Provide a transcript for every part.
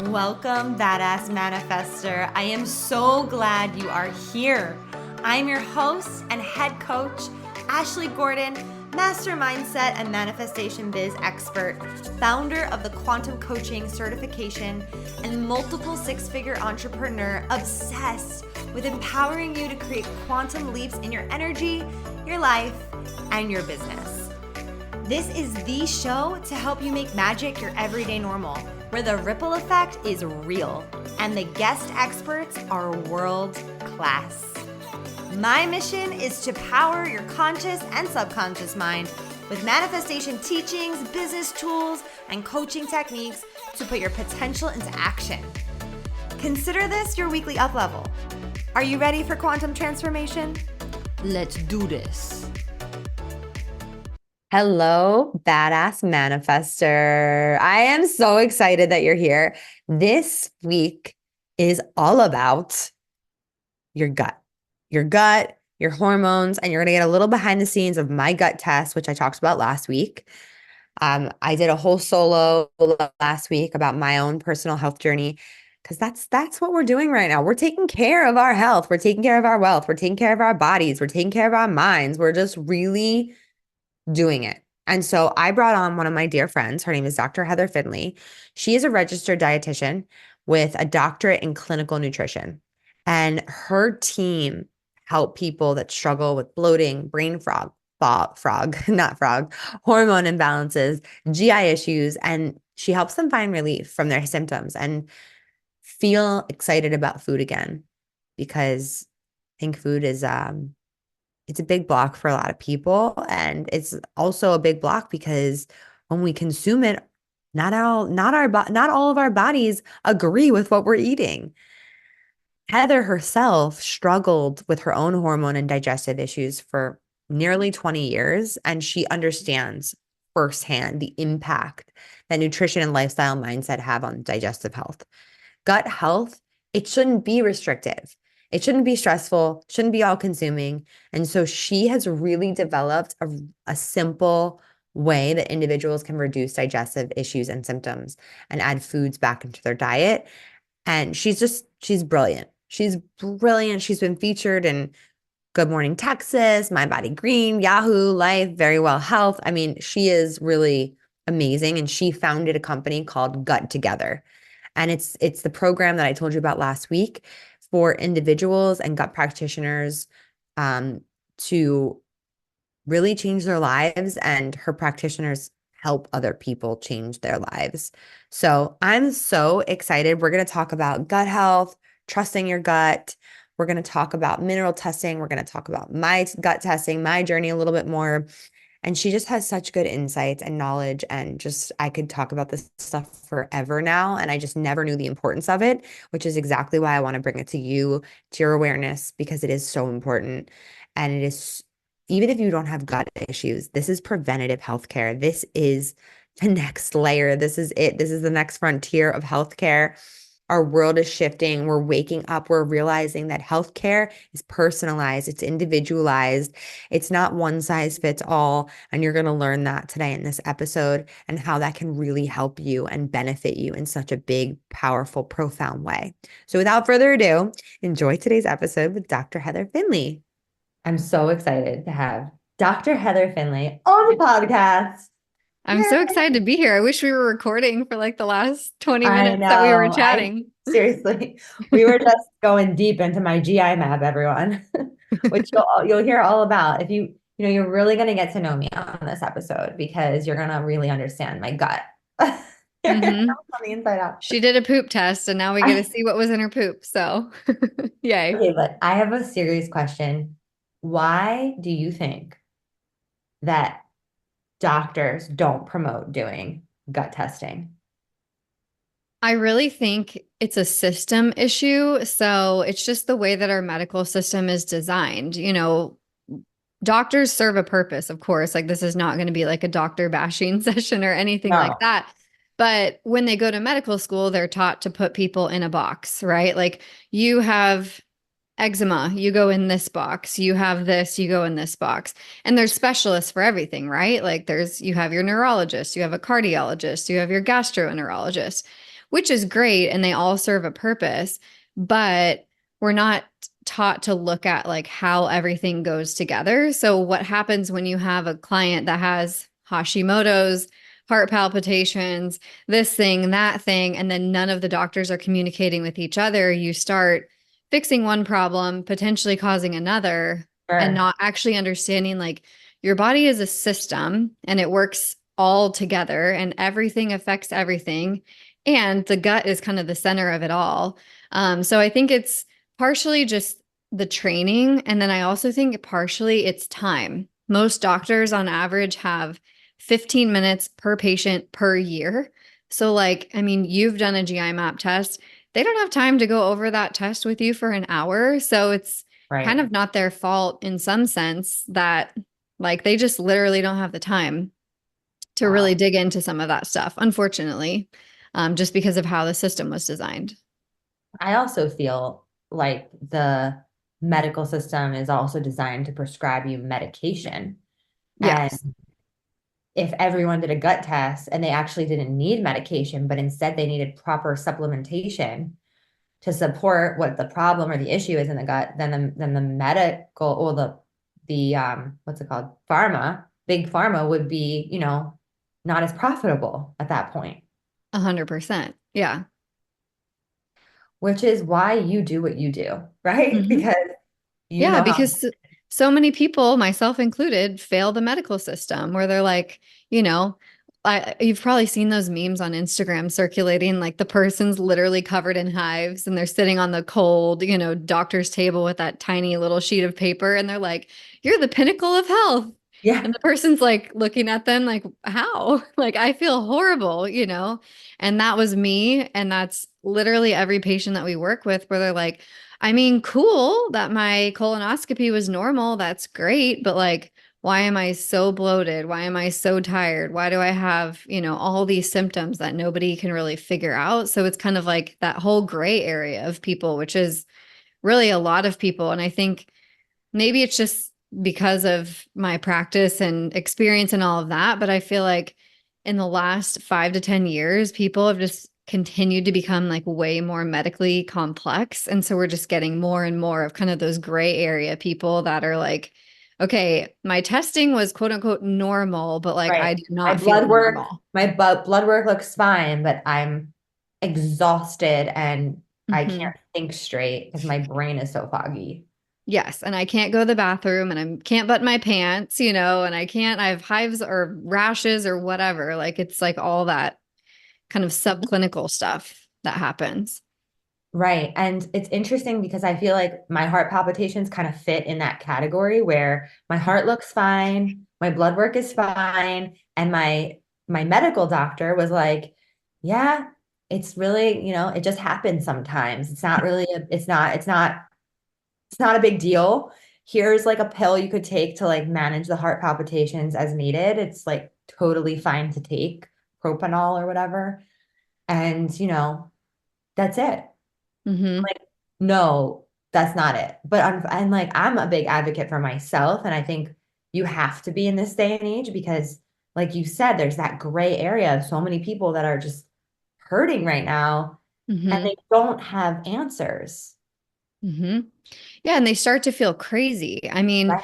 Welcome, Badass Manifester. I am so glad you are here. I'm your host and head coach, Ashley Gordon, master mindset and manifestation biz expert, founder of the quantum coaching certification, and multiple six-figure entrepreneur obsessed with empowering you to create quantum leaps in your energy, your life, and your business. This is the show to help you make magic your everyday normal, where the ripple effect is real and the guest experts are world class. My mission is to power your conscious and subconscious mind with manifestation teachings, business tools, and coaching techniques to put your potential into action. Consider this your weekly up level. Are you ready for quantum transformation? Let's do this. Hello, badass manifester. I am so excited that you're here. This week is all about your gut, your hormones, and you're going to get a little behind the scenes of my gut test, which I talked about last week. I did a whole solo last week about my own personal health journey because that's what we're doing right now. We're taking care of our health. We're taking care of our wealth. We're taking care of our bodies. We're taking care of our minds. We're just really doing it. And so I brought on one of my dear friends. Her name is Dr. Heather Finley. She is a registered dietitian with a doctorate in clinical nutrition. And her team help people that struggle with bloating, brain fog, not frog, hormone imbalances, GI issues, and she helps them find relief from their symptoms and feel excited about food again, because I think food is it's a big block for a lot of people. And it's also a big block because when we consume it, not all of our bodies agree with what we're eating. Heather herself struggled with her own hormone and digestive issues for nearly 20 years, and she understands firsthand the impact that nutrition and lifestyle mindset have on digestive health. Gut health, it shouldn't be restrictive. It shouldn't be stressful, shouldn't be all consuming. And so she has really developed a simple way that individuals can reduce digestive issues and symptoms and add foods back into their diet. And she's brilliant. She's brilliant. She's been featured in Good Morning Texas, My Body Green, Yahoo, Life, Very Well Health. I mean, she is really amazing. And she founded a company called Gut Together. And it's the program that I told you about last week for individuals and gut practitioners to really change their lives, and her practitioners help other people change their lives. So I'm so excited. We're going to talk about gut health, trusting your gut. We're going to talk about mineral testing. We're going to talk about my gut testing, my journey a little bit more. And she just has such good insights and knowledge, and just, I could talk about this stuff forever now. And I just never knew the importance of it, which is exactly why I want to bring it to you, to your awareness, because it is so important. And it is, even if you don't have gut issues, this is preventative healthcare. This is the next layer. This is it. This is the next frontier of healthcare. Our world is shifting. We're waking up. We're realizing that healthcare is personalized. It's individualized. It's not one size fits all. And you're going to learn that today in this episode, and how that can really help you and benefit you in such a big, powerful, profound way. So without further ado, enjoy today's episode with Dr. Heather Finley. I'm so excited to have Dr. Heather Finley on the podcast. I'm so excited to be here. I wish we were recording for like the last 20 minutes that we were chatting. Seriously, we were just going deep into my GI map, everyone, which you'll hear all about. If you're really going to get to know me on this episode, because you're going to really understand my gut. You're gonna know on the inside out. She did a poop test, and now we get to see what was in her poop. So, yay. Okay, but I have a serious question. Why do you think that doctors don't promote doing gut testing? I really think it's a system issue. So it's just the way that our medical system is designed. Doctors serve a purpose, of course. Like, this is not going to be like a doctor bashing session or anything like that. But when they go to medical school, they're taught to put people in a box, right? Like, you have eczema, you go in this box. You have this, you go in this box. And there's specialists for everything, right? Like, you have your neurologist, you have a cardiologist, you have your gastroenterologist. which is great. And they all serve a purpose, but we're not taught to look at like how everything goes together. So what happens when you have a client that has Hashimoto's, heart palpitations, this thing, that thing, and then none of the doctors are communicating with each other? You start fixing one problem, potentially causing another, and Sure. not actually understanding like your body is a system and it works all together and everything affects everything. And the gut is kind of the center of it all. So I think it's partially just the training. And then I also think partially it's time. Most doctors on average have 15 minutes per patient per year. So, like, I mean, you've done a GI map test. They don't have time to go over that test with you for an hour. So it's kind Right. of not their fault in some sense that, like, they just literally don't have the time to really Wow. dig into some of that stuff, unfortunately, just because of how the system was designed. I also feel like the medical system is also designed to prescribe you medication. Yes. And if everyone did a gut test and they actually didn't need medication, but instead they needed proper supplementation to support what the problem or the issue is in the gut, then the medical or the what's it called? Big pharma would be, not as profitable at that point, 100%. Yeah. which is why you do what you do, right? Mhm. Because you Yeah, know how. because so many people, myself included, fail the medical system where they're like, you know, you've probably seen those memes on Instagram circulating, like the person's literally covered in hives and they're sitting on the cold, doctor's table with that tiny little sheet of paper and they're like, you're the pinnacle of health. Yeah, And the person's like looking at them like, how? Like, I feel horrible. And that was me. And that's literally every patient that we work with where they're like, I mean, cool that my colonoscopy was normal. That's great. But like, why am I so bloated? Why am I so tired? Why do I have, all these symptoms that nobody can really figure out? So it's kind of like that whole gray area of people, which is really a lot of people. And I think maybe it's just because of my practice and experience and all of that. But I feel like in the last 5 to 10 years, people have just continued to become like way more medically complex. And so we're just getting more and more of kind of those gray area people that are like, okay, my testing was quote unquote normal, but like I right. do not feel normal. My blood work looks fine, but I'm exhausted and I Hmm. can't think straight because my brain is so foggy. Yes. And I can't go to the bathroom and I can't button my pants, and I have hives or rashes or whatever. Like it's like all that kind of subclinical stuff that happens. Right. And it's interesting because I feel like my heart palpitations kind of fit in that category where my heart looks fine, my blood work is fine, and my medical doctor was like, yeah, it's really, it just happens sometimes. It's not really it's not a big deal. Here's like a pill you could take to like manage the heart palpitations as needed. It's like totally fine to take, propanol or whatever. And, that's it. Hmm. Like, no, that's not it. But I'm like, I'm a big advocate for myself. And I think you have to be in this day and age because, like you said, there's that gray area of so many people that are just hurting right now and Hmm. they don't have answers. Hmm. Yeah. And they start to feel crazy. I mean, Right.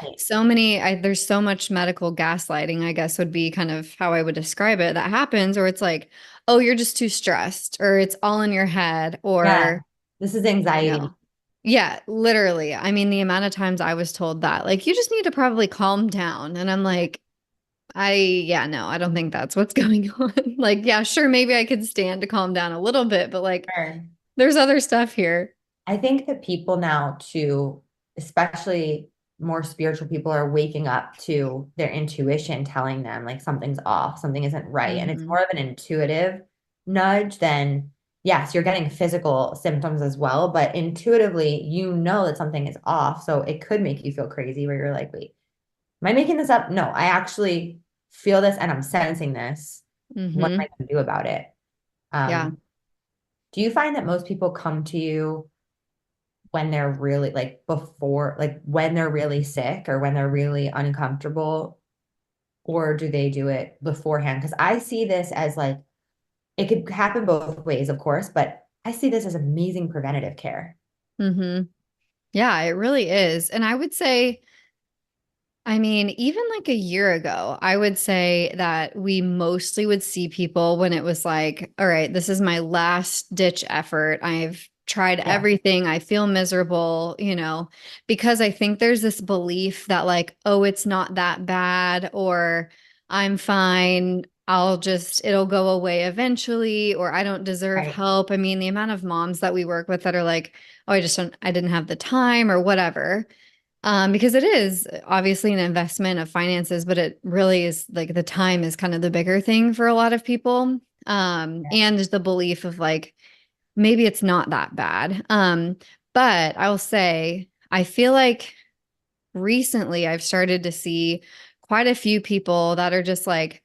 there's so much medical gaslighting, I guess would be kind of how I would describe it that happens, or it's like, oh, you're just too stressed, or it's all in your head, Yeah. or, This is you anxiety. know, yeah, literally. I mean, the amount of times I was told that, like, you just need to probably calm down. And I'm like, yeah, no, I don't think that's what's going on. Like, yeah, sure, maybe I could stand to calm down a little bit, but like, Sure. there's other stuff here. I think that people now too, especially more spiritual people, are waking up to their intuition telling them like something's off, something isn't right. And it's Hmm. more of an intuitive nudge than, yes, you're getting physical symptoms as well, but intuitively, you know that something is off. So it could make you feel crazy where you're like, wait, am I making this up? No, I actually feel this and I'm sensing this. What am I Hmm. going to do about it? Yeah. Um, do you find that most people come to you when they're really like before, like when they're really sick or when they're really uncomfortable, or do they do it beforehand? Because I see this as like it could happen both ways, of course, but I see this as amazing preventative care. Mm-hmm. Yeah, it really is. And I would say, I mean, even like a year ago, I would say that we mostly would see people when it was like, all right, this is my last ditch effort. I've tried Yeah, everything. I feel miserable, because I think there's this belief that, like, oh, it's not that bad, or I'm fine. It'll go away eventually, or I don't deserve right. help. I mean, the amount of moms that we work with that are like, oh, I didn't have the time or whatever. Because it is obviously an investment of finances, but it really is like the time is kind of the bigger thing for a lot of people. And the belief of like, maybe it's not that bad. But I will say, I feel like recently I've started to see quite a few people that are just like,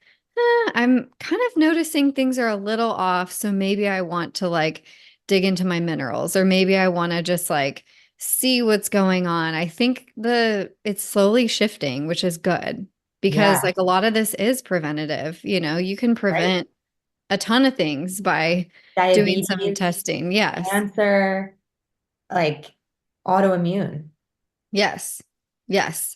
I'm kind of noticing things are a little off. So maybe I want to like dig into my minerals, or maybe I want to just like see what's going on. I think it's slowly shifting, which is good because Yeah, like a lot of this is preventative. You can right. prevent a ton of things by doing some Diabetes, testing. Yes. cancer, like autoimmune. Yes. Yes.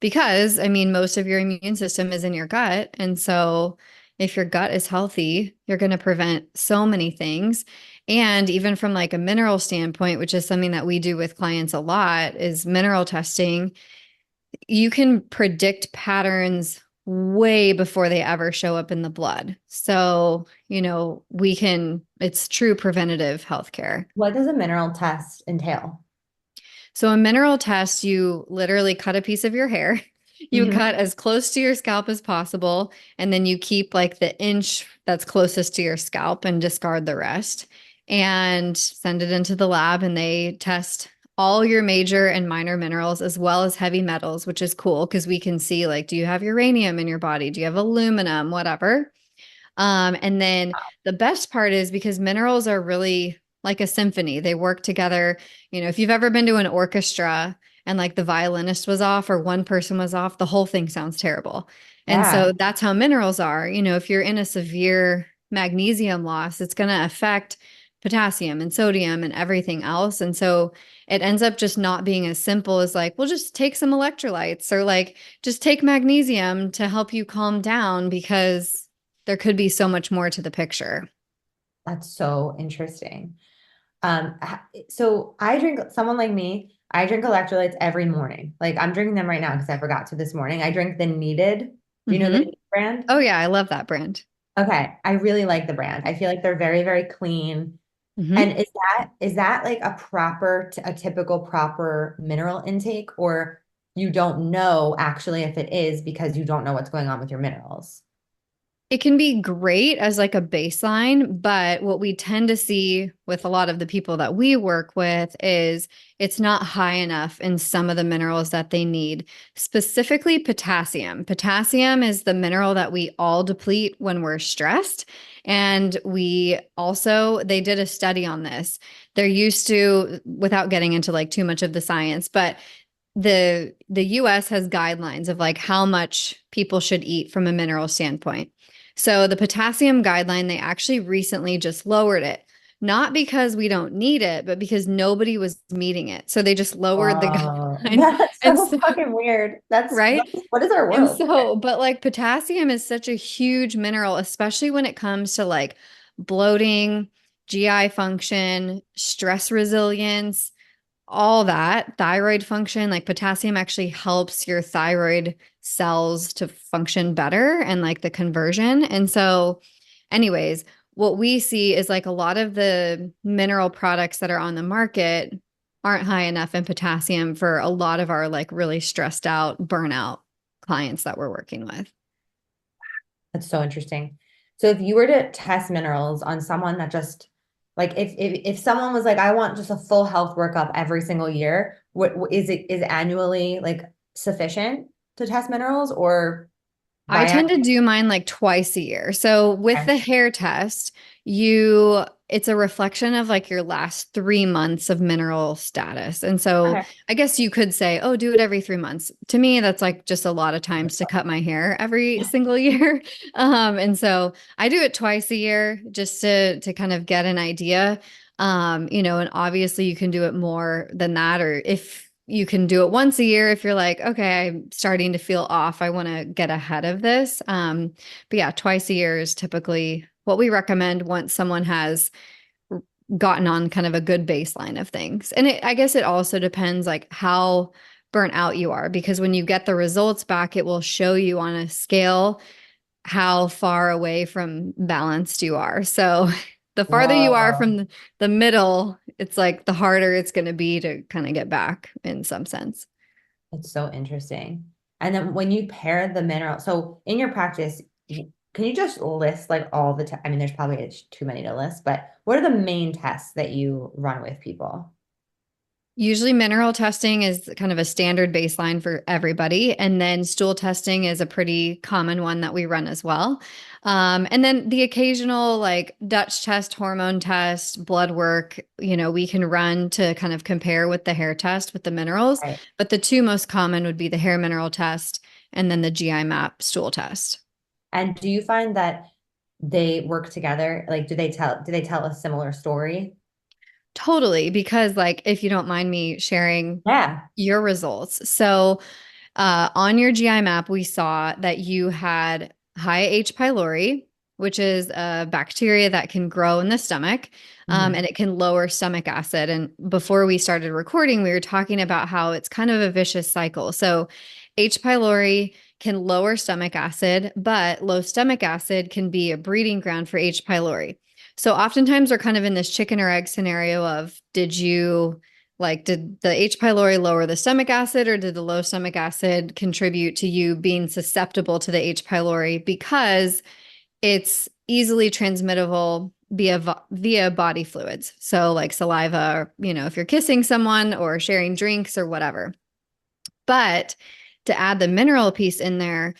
Because, I mean, most of your immune system is in your gut. And so if your gut is healthy, you're going to prevent so many things. And even from like a mineral standpoint, which is something that we do with clients a lot, is mineral testing. You can predict patterns way before they ever show up in the blood. So, it's true preventative healthcare. What does a mineral test entail? So a mineral test, you literally cut a piece of your hair. You Mhm. cut as close to your scalp as possible, and then you keep like the inch that's closest to your scalp and discard the rest and send it into the lab, and they test all your major and minor minerals as well as heavy metals, which is cool because we can see like, do you have uranium in your body? Do you have aluminum, whatever? And then the best part is because minerals are really like a symphony. They work together. If you've ever been to an orchestra and like the violinist was off or one person was off, the whole thing sounds terrible. And Yeah, so that's how minerals are. If you're in a severe magnesium loss, it's going to affect potassium and sodium and everything else. And so it ends up just not being as simple as like, well, just take some electrolytes or like just take magnesium to help you calm down, because there could be so much more to the picture. that's so interesting. So I drink, someone like me, I drink electrolytes every morning. Like I'm drinking them right now because I forgot to this morning. I drink the Needed. Do you know the Hmm. Needed brand? Oh yeah, I love that brand. Okay, I really like the brand. I feel like they're very, very clean. Hmm. And is that like a typical proper mineral intake, or you don't know actually if it is because you don't know what's going on with your minerals? It can be great as like a baseline, but what we tend to see with a lot of the people that we work with is it's not high enough in some of the minerals that they need, specifically potassium. Potassium is the mineral that we all deplete when we're stressed. And they did a study on this. They're used to, without getting into like too much of the science, but the US has guidelines of like how much people should eat from a mineral standpoint. So the potassium guideline, they actually recently just lowered it. Not because we don't need it, but because nobody was meeting it. So they just lowered the Whoa, guideline. that's And so so, fucking weird. That's right? what is our And world? so, but like potassium is such a huge mineral, especially when it comes to like bloating, GI function, stress resilience, all that thyroid function. Like potassium actually helps your thyroid cells to function better and like the conversion. And so, anyways, what we see is like a lot of the mineral products that are on the market aren't high enough in potassium for a lot of our like really stressed out burnout clients that we're working with. That's so interesting. So if you were to test minerals on someone that just like if someone was like, I want just a full health workup every single year, is annually like sufficient to test minerals or I biannually? tend to do mine like twice a year. So with the hair test, you it's a reflection of like your last 3 months of mineral status. And so Okay. I guess you could say, oh, do it every 3 months. To me, that's like just a lot of times to cut my hair every single year. And so I do it twice a year just to kind of get an idea. And obviously you can do it more than that, or if you can do it once a year, if you're like, okay, I'm starting to feel off, I want to get ahead of this. But yeah, twice a year is typically what we recommend once someone has gotten on kind of a good baseline of things. And I guess it also depends like how burnt out you are, because when you get the results back, it will show you on a scale how far away from balanced you are. So the farther you are Whoa. from the middle, it's like the harder it's going to be to kind of get back in some sense. It's so interesting. And then when you pair the mineral, so in your practice, can you just list like all the, I mean, there's probably too many to list, but what are the main tests that you run with people? Usually, mineral testing is kind of a standard baseline for everybody. And then stool testing is a pretty common one that we run as well. And then the occasional like Dutch test, hormone test, blood work, we can run to kind of compare with the hair test with the minerals. Right. But the two most common would be the hair mineral test and then the GI map stool test. And do you find that they work together? Like, do they tell a similar story? Totally. Because, like, if you don't mind me sharing Yeah. your results. So, on your GI map, we saw that you had high H. pylori, which is a bacteria that can grow in the stomach, Mhm. and it can lower stomach acid. And before we started recording, we were talking about how it's kind of a vicious cycle. So, H. pylori can lower stomach acid, but low stomach acid can be a breeding ground for H. pylori. So, oftentimes we're kind of in this chicken or egg scenario of did the H. pylori lower the stomach acid, or did the low stomach acid contribute to you being susceptible to the H. pylori because it's easily transmittable via body fluids. So like saliva, or, if you're kissing someone or sharing drinks or whatever. But to add the mineral piece in there,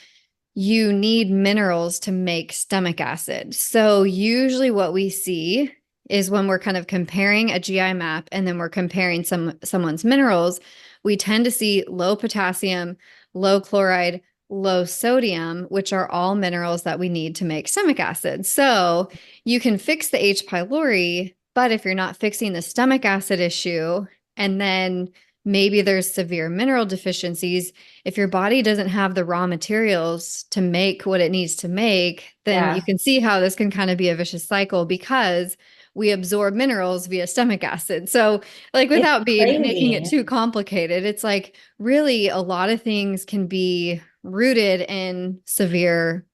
you need minerals to make stomach acid. So usually what we see is when we're kind of comparing a GI map and then we're comparing someone's minerals, we tend to see low potassium, low chloride, low sodium, which are all minerals that we need to make stomach acid. So you can fix the H. pylori, but if you're not fixing the stomach acid issue, and then maybe there's severe mineral deficiencies, if your body doesn't have the raw materials to make what it needs to make, then you Yeah. can see how this can kind of be a vicious cycle because we absorb minerals via stomach acid. So, like, It's without making it crazy. too complicated, it's like really a lot of things can be rooted in severe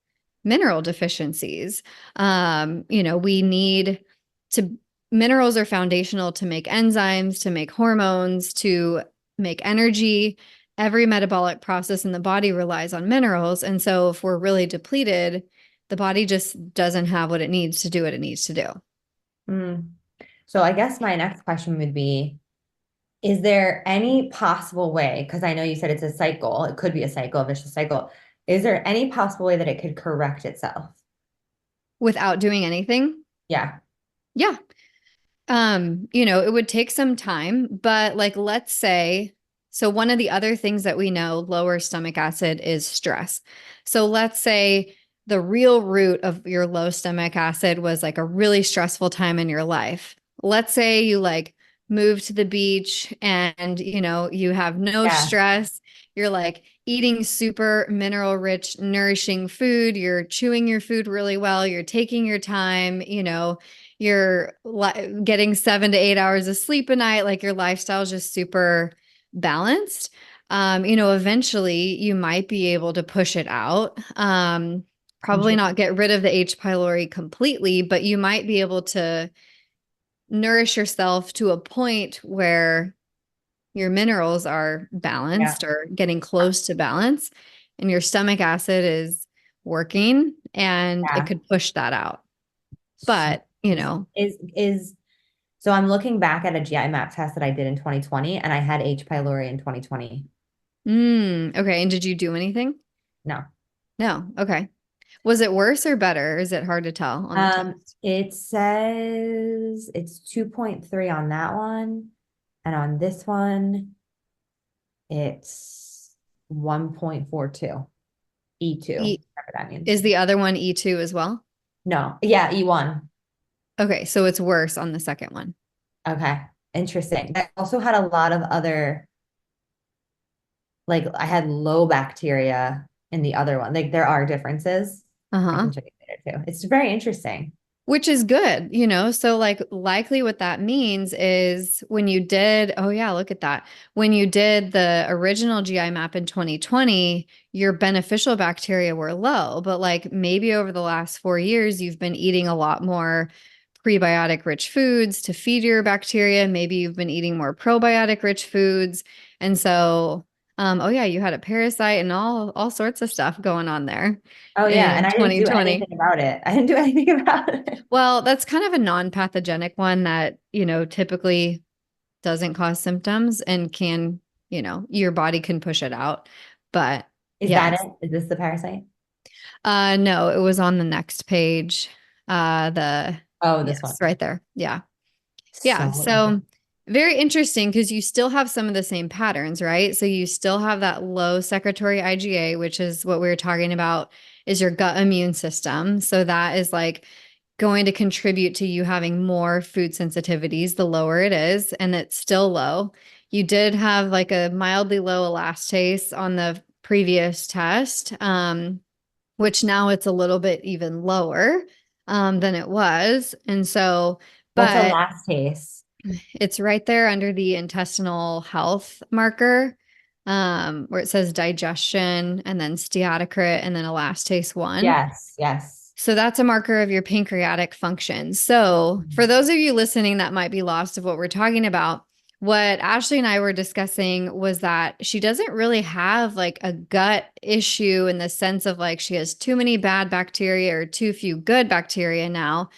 mineral deficiencies. We need to Minerals are foundational to make enzymes, to make hormones, to make energy. Every metabolic process in the body relies on minerals. And so if we're really depleted, the body just doesn't have what it needs to do what it needs to do. Mm. So I guess my next question would be, is there any possible way, because I know you said it's a cycle, it could be a cycle, a vicious cycle. Is there any possible way that it could correct itself? Without doing anything. Yeah. Yeah. It would take some time, but like, let's say, so one of the other things that we know lowers stomach acid is stress. So let's say the real root of your low stomach acid was like a really stressful time in your life. Let's say you like move to the beach and, you have no Yeah. stress. You're like eating super mineral rich, nourishing food. You're chewing your food really well. You're taking your time, you're getting 7 to 8 hours of sleep a night, like your lifestyle is just super balanced. Eventually you might be able to push it out. Probably not get rid of the H. pylori completely, but you might be able to nourish yourself to a point where your minerals are Yeah. balanced or getting close to balance, and your stomach acid is working, and it Yeah. could push that out. So But, is so I'm looking back at a GI map test that I did in 2020 and I had H. pylori in 2020. Okay. And did you do anything? No. No. Okay. Was it worse or better? Or is it hard to tell on the test? It says it's 2.3 on that one. And on this one, it's 1.42. E2, E whatever that means. is the other one E2 as well? No, yeah, E1. Okay, so it's worse on the second one. Okay, interesting. I also had a lot of other, like I had low bacteria in the other one. Like there are differences. I Uh-huh. can show you later too. It's very interesting. Which is good, you know? So like likely what that means is when you did, oh yeah, look at that. When you did the original GI map in 2020, your beneficial bacteria were low, but like maybe over the last 4 years, you've been eating a lot more prebiotic rich foods to feed your bacteria. Maybe you've been eating more probiotic rich foods. And so, oh yeah, you had a parasite and all sorts of stuff going on there Oh yeah, and in I didn't do 2020. anything about it. I didn't do anything about it. Well, that's kind of a non-pathogenic one that, typically doesn't cause symptoms and can, your body can push it out. But Is yeah, that it? Is this the parasite? no, it was on the next page. The Oh, this one. Yes, right there. Yeah. Yeah. So So interesting. very interesting because you still have some of the same patterns, right? So you still have that low secretory IgA, which is what we were talking about, is your gut immune system. So that is like going to contribute to you having more food sensitivities the lower it is, and it's still low. You did have like a mildly low elastase on the previous test, which now it's a little bit even lower than it was. And so, What's a but last taste? it's right there under the intestinal health marker, where it says digestion and then steatocrit and then elastase 1. Yes, yes. So that's a marker of your pancreatic function. So for those of you listening that might be lost of what we're talking about, what Ashley and I were discussing was that she doesn't really have like a gut issue in the sense of like she has too many bad bacteria or too few good bacteria now.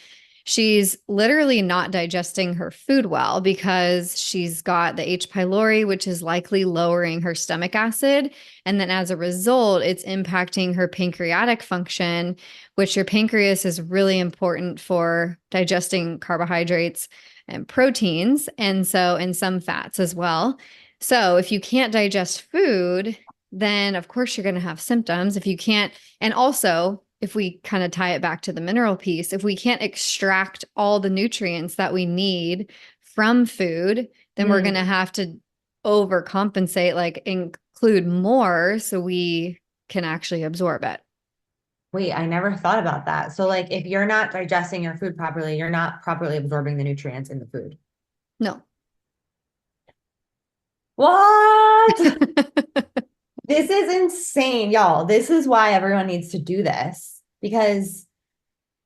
She's literally not digesting her food well because she's got the H. pylori, which is likely lowering her stomach acid. And then as a result, it's impacting her pancreatic function, which your pancreas is really important for digesting carbohydrates and proteins. And so, and some fats as well. So if you can't digest food, then of course you're going to have symptoms. If you can't, and also, if we kind of tie it back to the mineral piece, if we can't extract all the nutrients that we need from food, then we're going Mm. to have to overcompensate, like include more so we can actually absorb it. Wait, I never thought about that. So like if you're not digesting your food properly, you're not properly absorbing the nutrients in the food. No. What? This is insane, y'all. This is why everyone needs to do this because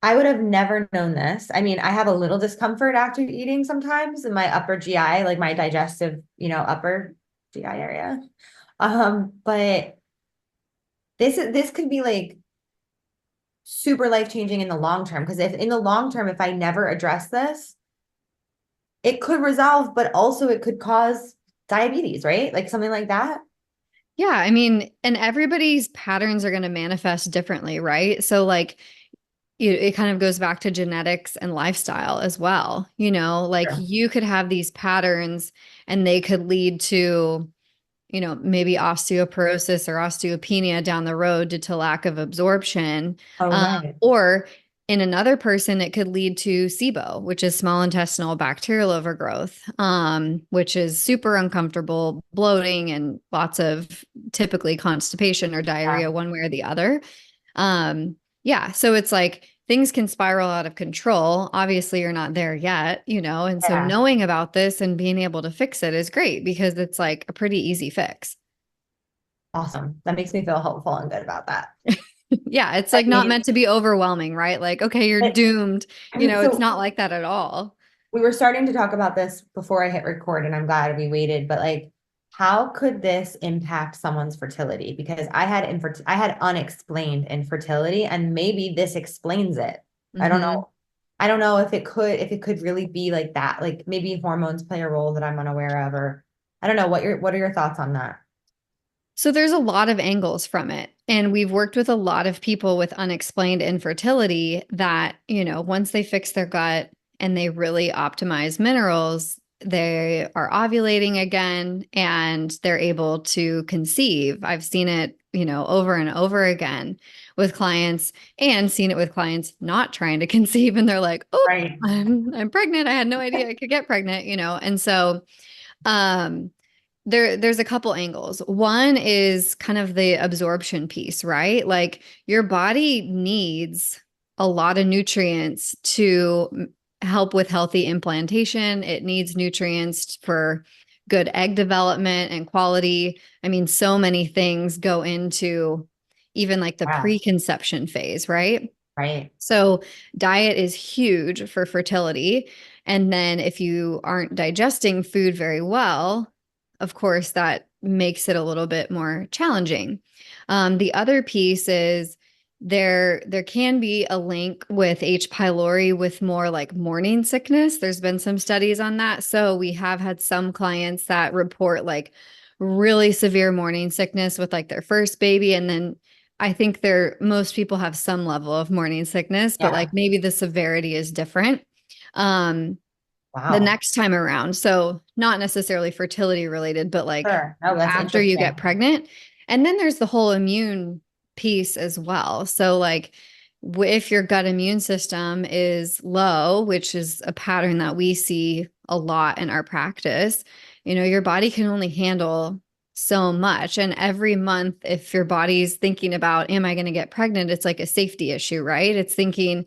I would have never known this. I mean, I have a little discomfort after eating sometimes in my upper GI, like my digestive, upper GI area. But this could be like super life-changing in the long term because if in the long term, if I never address this, it could resolve, but also it could cause diabetes, right? Like something like that. Yeah, I mean, and everybody's patterns are going to manifest differently, right? So, like, it kind of goes back to genetics and lifestyle as well. Like Sure. you could have these patterns and they could lead to, maybe osteoporosis or osteopenia down the road due to lack of absorption. Oh, right. Or in another person, it could lead to SIBO, which is small intestinal bacterial overgrowth, which is super uncomfortable, bloating, and lots of typically constipation or Yeah. diarrhea, one way or the other. Yeah, so it's like things can spiral out of control. Obviously, you're not there yet, and so Yeah. knowing about this and being able to fix it is great because it's like a pretty easy fix. Awesome. That makes me feel hopeful and good about that. Yeah, it's I like not mean, meant to be overwhelming, right? Like, okay, you're it, doomed. It's so not like that at all. we were starting to talk about this before I hit record, and I'm glad we waited, but like, how could this impact someone's fertility? Because I had unexplained infertility, and maybe this explains it. I don't Hmm. know. I don't know if it could really be like that. Like maybe hormones play a role that I'm unaware of, or I don't know. What are your thoughts on that? So there's a lot of angles from it. And we've worked with a lot of people with unexplained infertility that, once they fix their gut and they really optimize minerals, they are ovulating again and they're able to conceive. I've seen it, over and over again with clients, and seen it with clients not trying to conceive. And they're like, oh, Right. I'm pregnant. I had no idea I could get pregnant. And so, um, there's a couple angles. One is kind of the absorption piece, right? Like your body needs a lot of nutrients to help with healthy implantation. It needs nutrients for good egg development and quality. I mean, so many things go into even like the Yeah. preconception phase, right? Right. So, diet is huge for fertility. And then, if you aren't digesting food very well, of course, that makes it a little bit more challenging. The other piece is there can be a link with H. pylori with more like morning sickness. There's been some studies on that. So, we have had some clients that report like really severe morning sickness with like their first baby, and then I think most people have some level of morning sickness, but like Yeah. maybe the severity is different um the Wow. next time around. So not necessarily fertility related, but like Sure. No, that's after you get interesting. pregnant. And then there's the whole immune piece as well. So like if your gut immune system is low, which is a pattern that we see a lot in our practice, your body can only handle so much. And every month, if your body's thinking about, am I going to get pregnant? It's like a safety issue, right? It's thinking,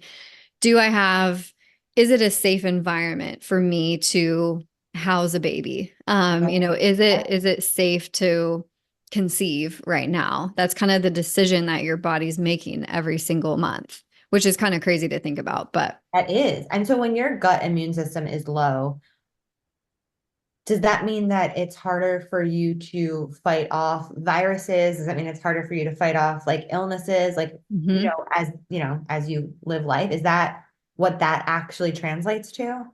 do I have, is it a safe environment for me to house a baby? Is it safe to conceive right now? That's kind of the decision that your body's making every single month, which is kind of crazy to think about, but That is. And so when your gut immune system is low, does that mean that it's harder for you to fight off viruses? Does that mean it's harder for you to fight off like illnesses, like, Mhm. as you live life? Is that what that actually translates to?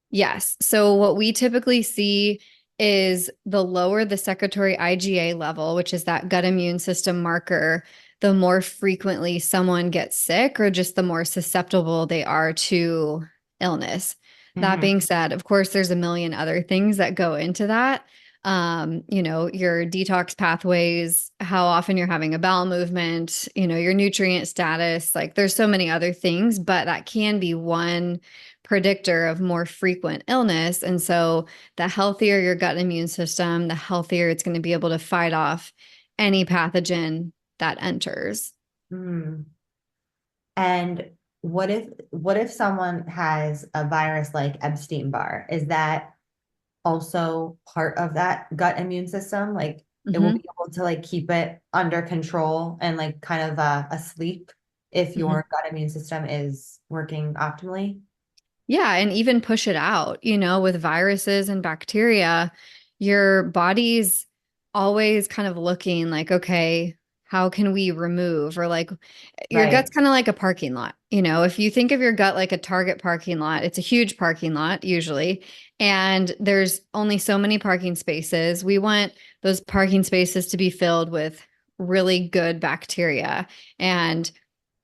Yes. So what we typically see is the lower the secretory IgA level, which is that gut immune system marker, the more frequently someone gets sick or just the more susceptible they are to illness. That Mhm. being said, of course, there's a million other things that go into that. Your detox pathways, how often you're having a bowel movement, your nutrient status, like there's so many other things, but that can be one predictor of more frequent illness. And so the healthier your gut immune system, the healthier it's going to be able to fight off any pathogen that enters. Mm. And what if someone has a virus like Epstein-Barr? Is that also part of that gut immune system? Like it will Hmm. be able to like keep it under control and like kind of asleep if Hmm. your gut immune system is working optimally? Yeah, and even push it out, with viruses and bacteria, your body's always kind of looking like, okay, how can we remove? Or like your gut's Right. kind of like a parking lot. If you think of your gut like a Target parking lot, it's a huge parking lot usually, and there's only so many parking spaces. We want those parking spaces to be filled with really good bacteria. And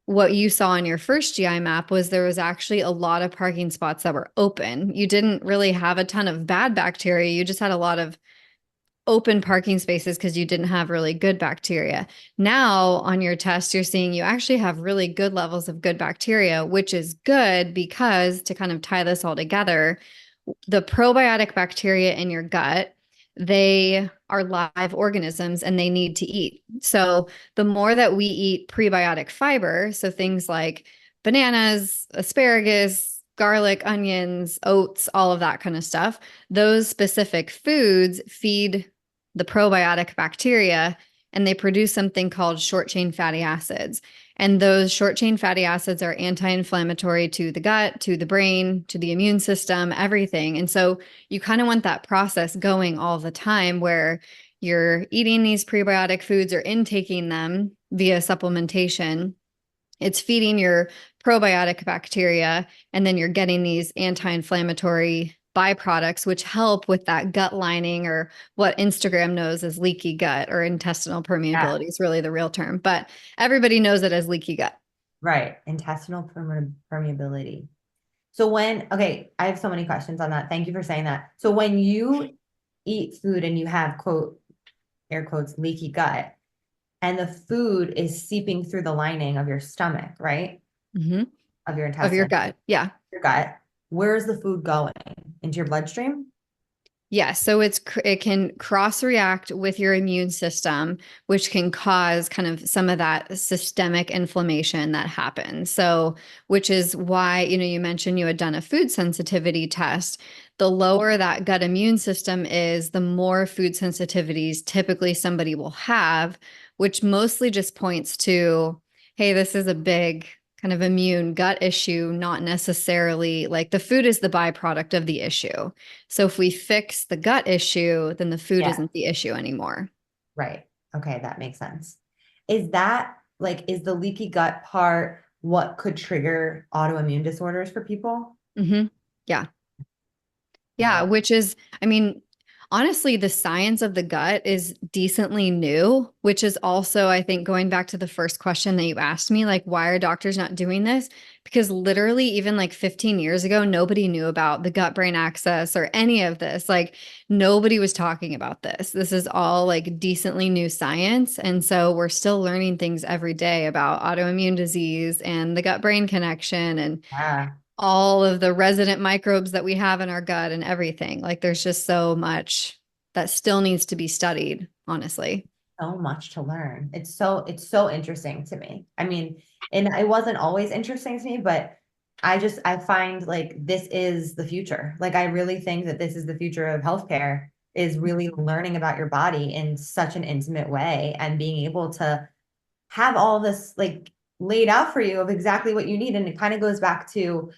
what you saw in your first GI map was there was actually a lot of parking spots that were open. You didn't really have a ton of bad bacteria. You just had a lot of open parking spaces because you didn't have really good bacteria. Now, on your test, you're seeing you actually have really good levels of good bacteria, which is good because to kind of tie this all together, the probiotic bacteria in your gut, they are live organisms and they need to eat. So the more that we eat prebiotic fiber, so things like bananas, asparagus, garlic, onions, oats, all of that kind of stuff, those specific foods feed the probiotic bacteria and they produce something called short chain fatty acids. And those short chain fatty acids are anti inflammatory to the gut, to the brain, to the immune system, everything. And so you kind of want that process going all the time where you're eating these prebiotic foods or intaking them via supplementation. It's feeding your probiotic bacteria, and then you're getting these anti inflammatory byproducts, which help with that gut lining, or what Instagram knows as leaky gut, or intestinal Yeah. permeability is really the real term, but everybody knows it as leaky gut. Right. Intestinal permeability. Okay, I have so many questions on that. Thank you for saying that. So when you eat food and you have quote, air quotes, leaky gut, and the food is seeping through the lining of your stomach, right? Mm-hmm. Of your Of your intestine, gut. Yeah. your gut, where's the food going? Into your bloodstream? Yeah, so it can cross react with your immune system, which can cause kind of some of that systemic inflammation that happens. So, which is why, you mentioned you had done a food sensitivity test. The lower that gut immune system is, the more food sensitivities typically somebody will have, which mostly just points to, hey, this is a big kind of immune gut issue, not necessarily like the food is the byproduct of the issue. So if we fix the gut issue, then the food Yeah, isn't the issue anymore. right. Okay, that makes sense. Is that like, is the leaky gut part what could trigger autoimmune disorders for people? Hmm. Yeah. Yeah, Wow. which is, I mean, honestly, the science of the gut is decently new, which is also, I think, going back to the first question that you asked me, like, why are doctors not doing this? Because literally, even like 15 years ago, nobody knew about the gut brain axis or any of this. Like, nobody was talking about this. This is all like decently new science. And so we're still learning things every day about autoimmune disease and the gut brain connection, and Yeah. all of the resident microbes that we have in our gut and everything. Like there's just so much that still needs to be studied, honestly. So much to learn. It's so interesting to me. I mean, and it wasn't always interesting to me, but I find like this is the future. Like I really think that this is the future of healthcare, is really learning about your body in such an intimate way and being able to have all this like laid out for you of exactly what you need. And it kind of goes back to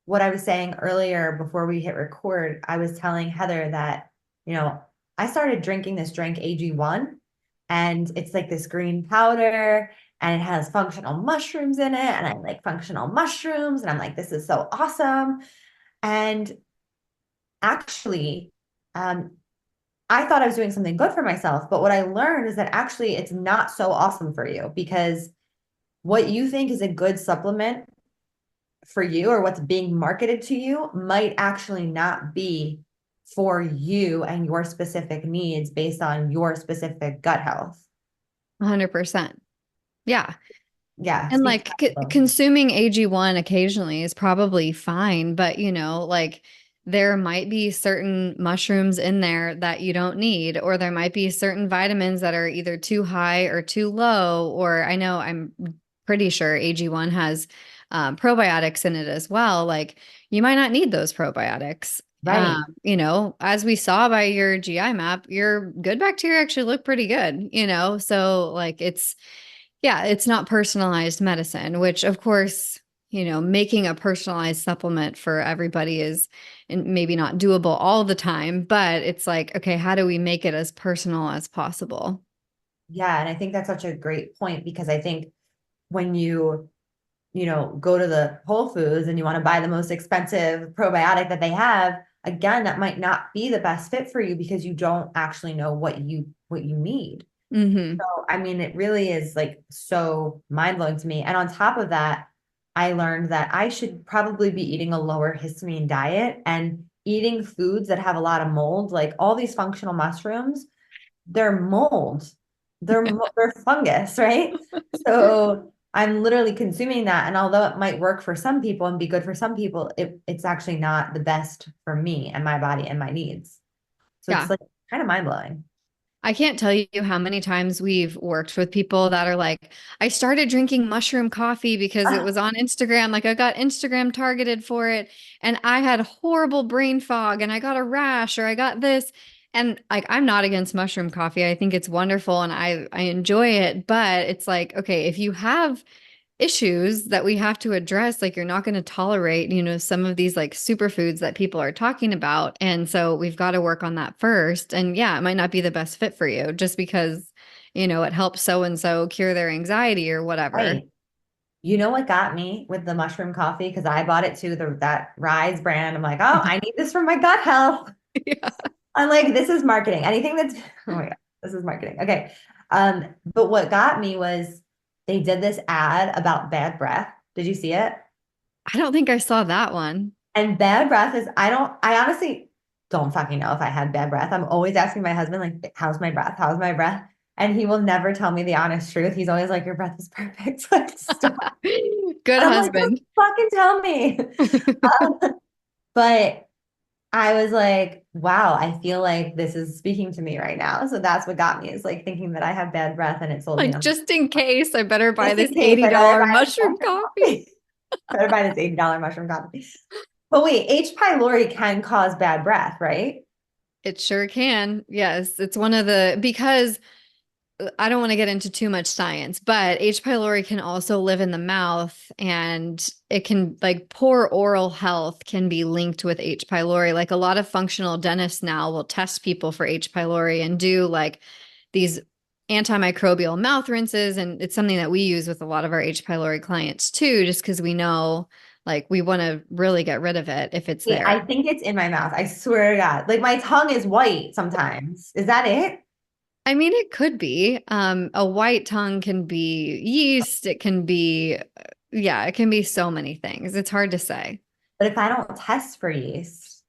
what I was saying earlier before we hit record. I was telling Heather that, you know, I started drinking this drink AG1, and it's like this green powder and it has functional mushrooms in it. And I like functional mushrooms. And I'm like, this is so awesome. And actually, um, I thought I was doing something good for myself. But what I learned is that actually it's not so awesome for you, because what you think is a good supplement for you or what's being marketed to you might actually not be for you and your specific needs based on your specific gut health. 100%. Yeah. Yeah, And speak to like that. consuming AG1 occasionally is probably fine, but like there might be certain mushrooms in there that you don't need, or there might be certain vitamins that are either too high or too low. Or I know I'm pretty sure AG1 has probiotics in it as well. Like you might not need those probiotics. Right. As we saw by your GI map, your good bacteria actually look pretty good. So like it's not personalized medicine, which of course, making a personalized supplement for everybody is and maybe not doable all the time, but it's like, okay, how do we make it as personal as possible? Yeah. And I think that's such a great point, because I think when you go to the Whole Foods and you want to buy the most expensive probiotic that they have, again, that might not be the best fit for you because you don't actually know what you need. Hmm. So, I mean, it really is like so mind blowing to me. And on top of that, I learned that I should probably be eating a lower histamine diet and eating foods that have a lot of mold, like all these functional mushrooms, they're mold. They're fungus, right? So I'm literally consuming that. And although it might work for some people and be good for some people, it's actually not the best for me and my body and my needs. So it's Yeah. like kind of mind blowing. I can't tell you how many times we've worked with people that are like, I started drinking mushroom coffee because it was on Instagram. Like I got Instagram targeted for it and I had horrible brain fog and I got a rash or I got this. And like, I'm not against mushroom coffee. I think it's wonderful and I enjoy it. But it's like, okay, if you have issues that we have to address, like you're not going to tolerate some of these like superfoods that people are talking about, and so we've got to work on that first. And yeah, it might not be the best fit for you just because it helps so and so cure their anxiety or whatever. Right. You know what got me with the mushroom coffee? Because I bought it too, that Rise brand. I'm like, oh, I need this for my gut health. Yeah. I'm like, this is marketing. Anything that's oh my God, this is marketing. Okay. But what got me was they did this ad about bad breath. Did you see it? I don't think I saw that one. And bad breath is, I honestly don't fucking know if I had bad breath. I'm always asking my husband, like, how's my breath? How's my breath? And he will never tell me the honest truth. He's always like, your breath is perfect. Like, stop. Good And I'm like, just husband. fucking tell me. But I was like, wow, I feel like this is speaking to me right now. So that's what got me is like thinking that I have bad breath and it sold me Like, on just in case, I better buy just this in case I better $80 buy this mushroom mushroom coffee. coffee. Better buy this $80 mushroom coffee. But wait, H. pylori can cause bad breath, right? It sure can. Yes, it's one of the because I don't want to get into too much science, but H. pylori can also live in the mouth and it can like poor oral health can be linked with H. pylori. Like a lot of functional dentists now will test people for H. pylori and do like these antimicrobial mouth rinses. And it's something that we use with a lot of our H. pylori clients too, just because we know like we want to really get rid of it if it's Wait, I there. think it's in my mouth. I swear to God. Like my tongue is white sometimes. Is that it? I mean, it could be. A white tongue can be yeast. It can be, yeah, it can be so many things. It's hard to say. But if I don't test for yeast,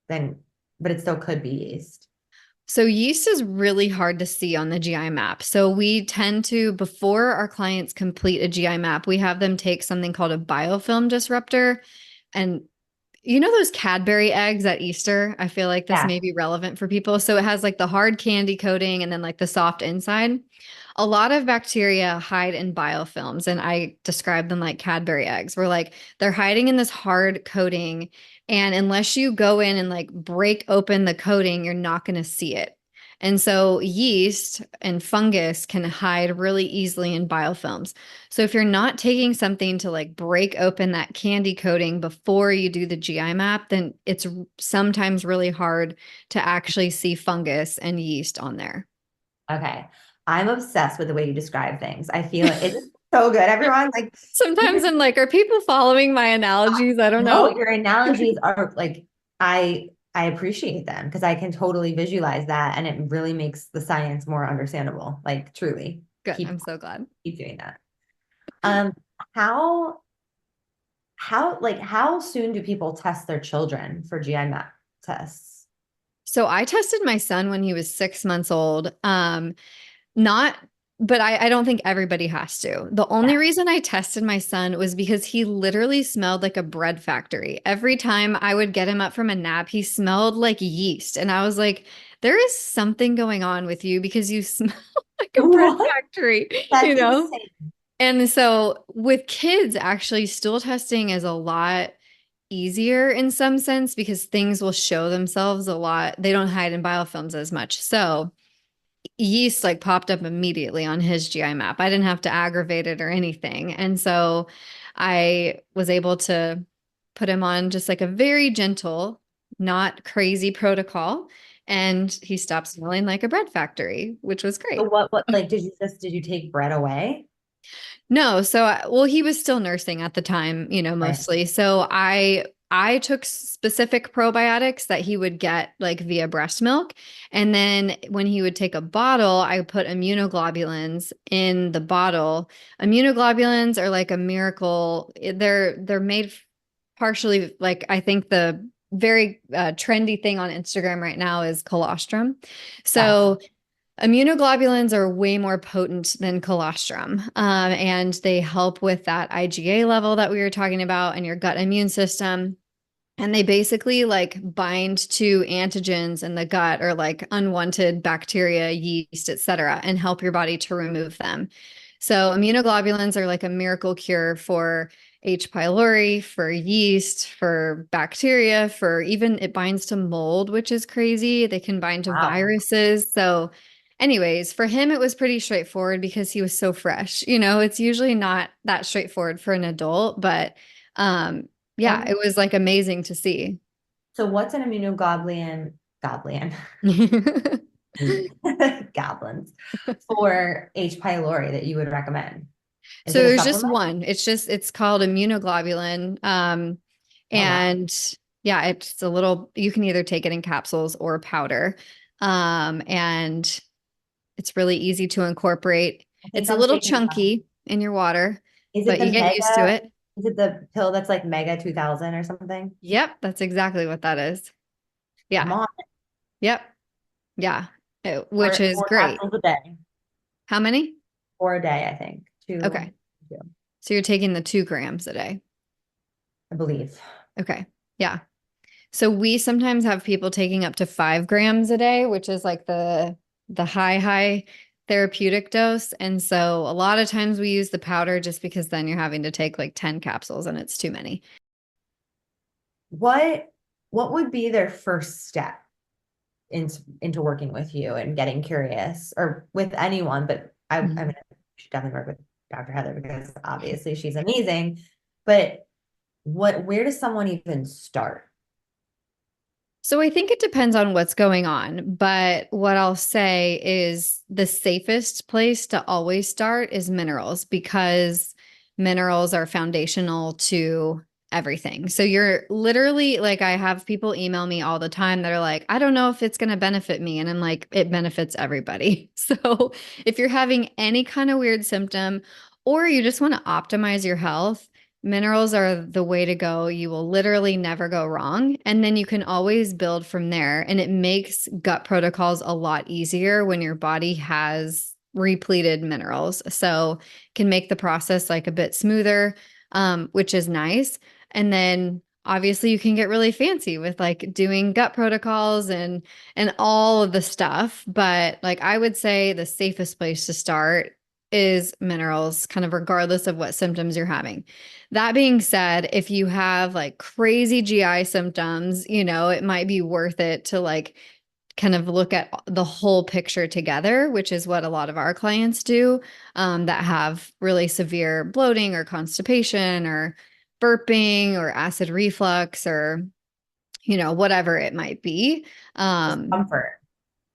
then, but it still could be yeast. So yeast is really hard to see on the GI map. So we tend to, before our clients complete a GI map, we have them take something called a biofilm disruptor. And you know those Cadbury eggs at Easter? I feel like this Yeah. may be relevant for people. So it has like the hard candy coating and then like the soft inside. A lot of bacteria hide in biofilms, and I describe them like Cadbury eggs. We're like, they're hiding in this hard coating. And unless you go in and like break open the coating, you're not going to see it. And so yeast and fungus can hide really easily in biofilms. So if you're not taking something to like break open that candy coating before you do the GI map, then it's sometimes really hard to actually see fungus and yeast on there. Okay. I'm obsessed with the way you describe things. I feel it is so good, everyone. Like, Sometimes I'm like, are people following my analogies? I don't no, know. your analogies are like, I appreciate them because I can totally visualize that and it really makes the science more understandable. Like truly. Good. Keep I'm so glad. keep doing that. Um, how how soon do people test their children for GI map tests? So I tested my son when he was 6 months old. Not, but I don't think everybody has to. The Yeah. only reason I tested my son was because he literally smelled like a bread factory. Every time I would get him up from a nap, he smelled like yeast. And I was like, there is something going on with you because you smell like a bread What? factory, you That's know? insane. And so with kids, actually, stool testing is a lot easier in some sense because things will show themselves a lot. They don't hide in biofilms as much. So yeast like popped up immediately on his GI map. I didn't have to aggravate it or anything. And so I was able to put him on just like a very gentle, not crazy protocol. And he stopped smelling like a bread factory, which was So great. what like did you take bread away? No, so well, he was still nursing at the time, you know, Right. mostly. So I took specific probiotics that he would get like via breast milk. And then when he would take a bottle, I put immunoglobulins in the bottle. Immunoglobulins are like a miracle. They're made partially like I think the very trendy thing on Instagram right now is colostrum. Yes. So immunoglobulins are way more potent than colostrum, and they help with that IgA level that we were talking about and your gut immune system. And they basically like bind to antigens in the gut or like unwanted bacteria, yeast, etc., and help your body to remove them. So immunoglobulins are like a miracle cure for H. pylori, for yeast, for bacteria, for even it binds to mold, which is crazy. They can bind to Wow. viruses. So, anyways, for him, it was pretty straightforward because he was so fresh. You know, it's usually not that straightforward for an adult, but yeah, Okay. it was like amazing to see. So what's an immunoglobulin goblin goblins for H. pylori that you would recommend? Is So it a there's just supplement? one. It's called immunoglobulin. Oh, wow. And yeah, it's a little, you can either take it in capsules or powder. And it's really easy to incorporate. I think It's a I'm little taking, chunky in your water, is it but the you get used to mega, it. is it the pill that's like mega 2000 or something? Yep, that's exactly what that is. I'm Yeah. on Yep. Yeah. Which is four great. capsules a day, How many? 4 a day, I think. Okay. Two, So you're taking the 2 grams a day. I believe. Okay. Yeah. So we sometimes have people taking up to 5 grams a day, which is like the high therapeutic dose. And so a lot of times we use the powder just because then you're having to take like 10 capsules and it's too many. What what would be their first step into working with you and getting curious or with anyone, but I Mhm. mean, I should definitely work with Dr. Heather because obviously she's amazing. But where does someone even start? So I think it depends on what's going on, but what I'll say is the safest place to always start is minerals because minerals are foundational to everything. So you're literally like, I have people email me all the time that are like, I don't know if it's going to benefit me. And I'm like, it benefits everybody. So if you're having any kind of weird symptom or you just want to optimize your health, minerals are the way to go. You will literally never go wrong. And then you can always build from there. And it makes gut protocols a lot easier when your body has repleted minerals. So can make the process like a bit smoother, which is nice. And then obviously you can get really fancy with like doing gut protocols and all of the stuff. But like I would say the safest place to start is minerals, kind of regardless of what symptoms you're having. That being said, if you have like crazy GI symptoms, it might be worth it to like kind of look at the whole picture together, which is what a lot of our clients do that have really severe bloating or constipation or burping or acid reflux or, whatever it might be. Um, Discomfort.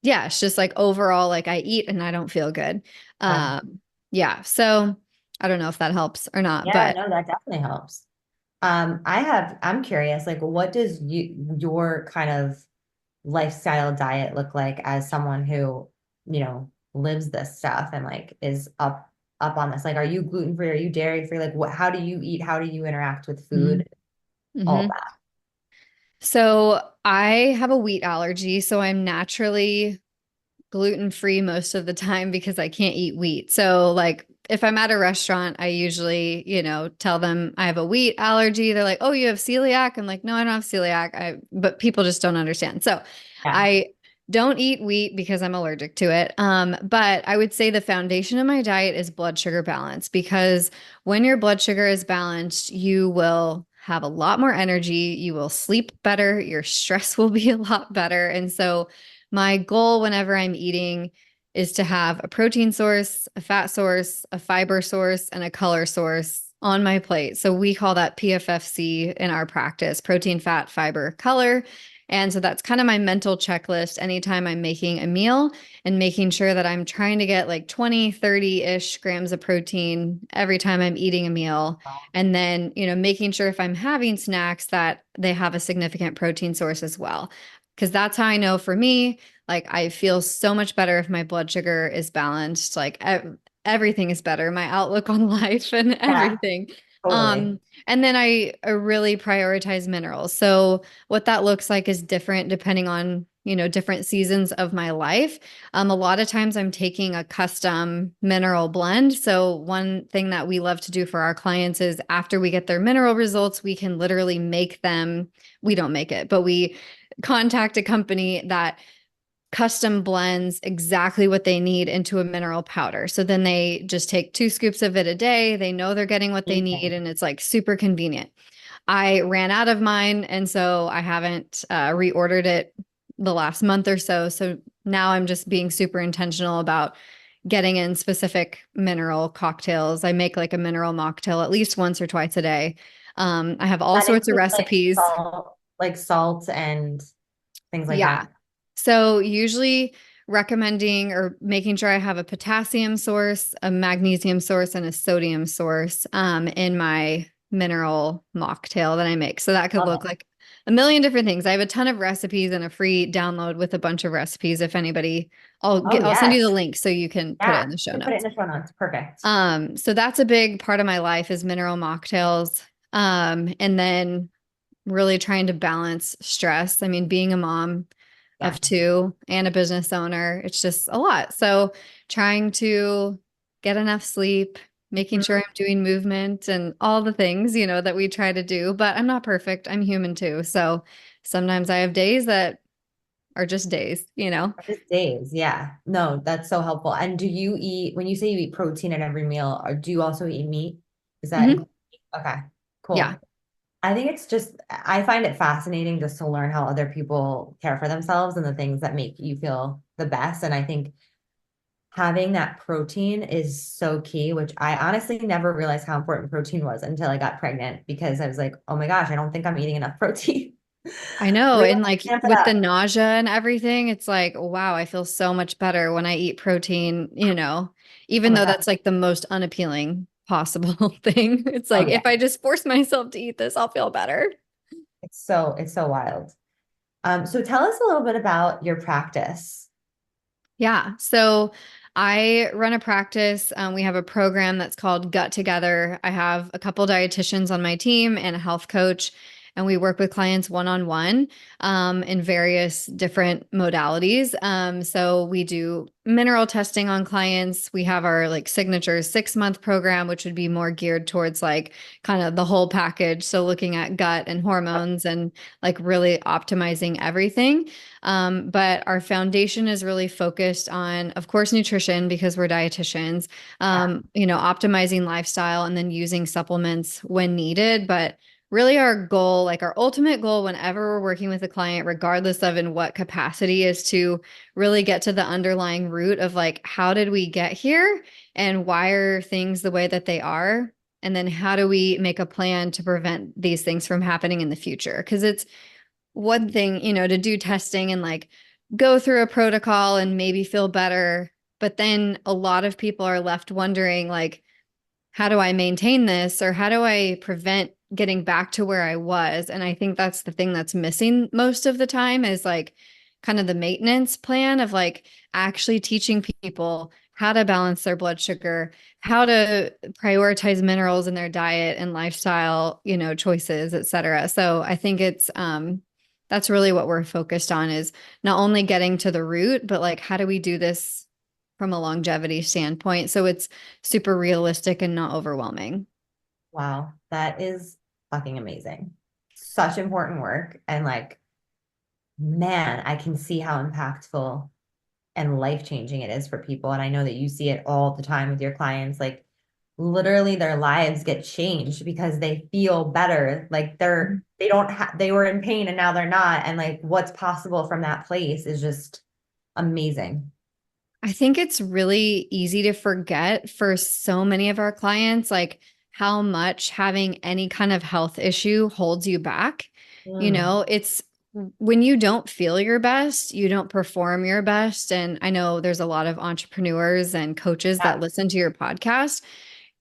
yeah, it's just like overall, like I eat and I don't feel good. Okay. Yeah. So I don't know if that helps or not, Yeah, but no, that definitely helps. I'm curious, like, what does your kind of lifestyle diet look like as someone who, lives this stuff and like is up on this? Like, are you gluten free? Are you dairy free? Like, how do you eat? How do you interact with Mhm. food? All of Mhm. that. So I have a wheat allergy, so I'm naturally gluten-free most of the time because I can't eat wheat. So like if I'm at a restaurant, I usually, tell them I have a wheat allergy. They're like, "Oh, you have celiac?" I'm like, "No, I don't have celiac." But people just don't understand. So Yeah. I don't eat wheat because I'm allergic to it. But I would say the foundation of my diet is blood sugar balance because when your blood sugar is balanced, you will have a lot more energy. You will sleep better. Your stress will be a lot better. And so my goal whenever I'm eating is to have a protein source, a fat source, a fiber source, and a color source on my plate. So we call that PFFC in our practice, protein, fat, fiber, color. And so that's kind of my mental checklist anytime I'm making a meal and making sure that I'm trying to get like 20, 30-ish grams of protein every time I'm eating a meal. And then, making sure if I'm having snacks that they have a significant protein source as well. Because that's how I know for me, like I feel so much better if my blood sugar is balanced. Like everything is better, my outlook on life and Yeah, everything. totally. Um, and then I really prioritize minerals. So what that looks like is different depending on, different seasons of my life. A lot of times I'm taking a custom mineral blend. So one thing that we love to do for our clients is after we get their mineral results, we can literally make them. We don't make it, but we contact a company that custom blends exactly what they need into a mineral powder. So then they just take 2 scoops of it a day. They know they're getting what they need, Amazing. and it's like super convenient. I ran out of mine, and so I haven't reordered it the last month or so. So now I'm just being super intentional about getting in specific mineral cocktails. I make like a mineral mocktail at least once or twice a day. I have all That sorts of includes recipes. like salt and things like Yeah. that. So usually recommending or making sure I have a potassium source, a magnesium source, and a sodium source in my mineral mocktail that I make. So that could Love look it. like a million different things. I have a ton of recipes and a free download with a bunch of recipes. If anybody, Oh, I'll send you the yes. link so you can put it Yeah. in the show You can put it in notes. the show notes. Perfect. So that's a big part of my life is mineral mocktails. And then really trying to balance stress. I mean, being a mom Yeah. of two and a business owner, it's just a lot. So trying to get enough sleep, making sure Mhm. I'm doing movement and all the things, that we try to do, but I'm not perfect. I'm human too. So sometimes I have days that are just days. Just days. Yeah. No, that's so helpful. And do you eat, when you say you eat protein at every meal, or do you also eat meat? Is that Hmm. included? Okay, Yeah. cool. I think it's just, I find it fascinating just to learn how other people care for themselves and the things that make you feel the best. And I think having that protein is so key, which I honestly never realized how important protein was until I got pregnant because I was like, oh my gosh, I don't think I'm eating enough protein. I know. Really And like amp it with the up. nausea and everything, it's like, wow, I feel so much better when I eat protein, Oh even my though God. that's like the most unappealing possible thing. It's Oh like, yeah. if I just force myself to eat this, I'll feel better. It's so wild. So tell us a little bit about your practice. Yeah. So I run a practice. We have a program that's called Gut Together. I have a couple dietitians on my team and a health coach, and we work with clients one on one in various different modalities. So we do mineral testing on clients. We have our like signature 6 month program, which would be more geared towards like kind of the whole package. So looking at gut and hormones and like really optimizing everything. But our foundation is really focused on, of course, nutrition because we're dietitians, Yeah. optimizing lifestyle and then using supplements when needed. But really our goal, like our ultimate goal whenever we're working with a client, regardless of in what capacity, is to really get to the underlying root of like, how did we get here and why are things the way that they are? And then how do we make a plan to prevent these things from happening in the future? Because it's one thing, to do testing and like go through a protocol and maybe feel better. But then a lot of people are left wondering, like, how do I maintain this or how do I prevent getting back to where I was? And I think that's the thing that's missing most of the time is like kind of the maintenance plan of like actually teaching people how to balance their blood sugar, how to prioritize minerals in their diet and lifestyle, choices, et cetera. So I think it's that's really what we're focused on is not only getting to the root, but like how do we do this from a longevity standpoint so it's super realistic and not overwhelming. Wow. That is fucking amazing. Such important work. And like, man, I can see how impactful and life-changing it is for people. And I know that you see it all the time with your clients. Like literally their lives get changed because they feel better. Like they don't have, they were in pain and now they're not. And like what's possible from that place is just amazing. I think it's really easy to forget for so many of our clients, like how much having any kind of health issue holds you back. Mm. It's when you don't feel your best, you don't perform your best. And I know there's a lot of entrepreneurs and coaches Yeah. that listen to your podcast.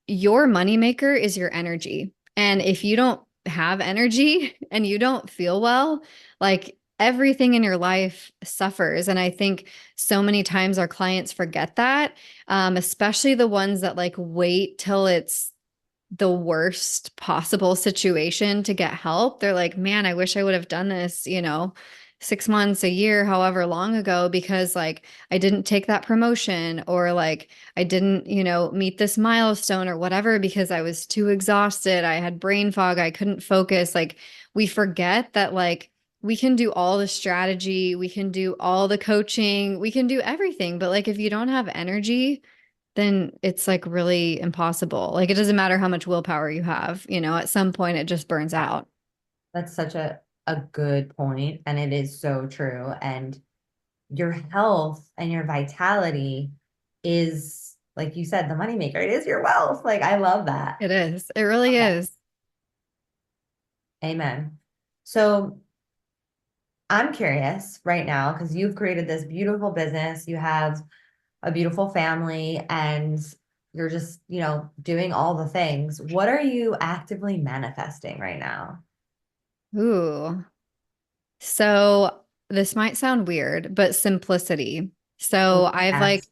Your moneymaker is your energy. And if you don't have energy and you don't feel well, like everything in your life suffers. And I think so many times our clients forget that, especially the ones that like wait till it's the worst possible situation to get help. They're like, man, I wish I would have done this, 6 months, a year, however long ago, because like I didn't take that promotion or like I didn't, meet this milestone or whatever because I was too exhausted. I had brain fog. I couldn't focus. Like we forget that like we can do all the strategy, we can do all the coaching, we can do everything. But like if you don't have energy, then it's like really impossible. Like it doesn't matter how much willpower you have, at some point it just burns Yeah. out. That's such a good point, and it is so true. And your health and your vitality is, like you said, the moneymaker. It is your wealth. Like I love that. It is. It really Love that. is. Amen. So I'm curious right now because you've created this beautiful business, you have a beautiful family, and you're just, doing all the things. What are you actively manifesting right now? Ooh. So this might sound weird, but simplicity. Oh, So I've like yes.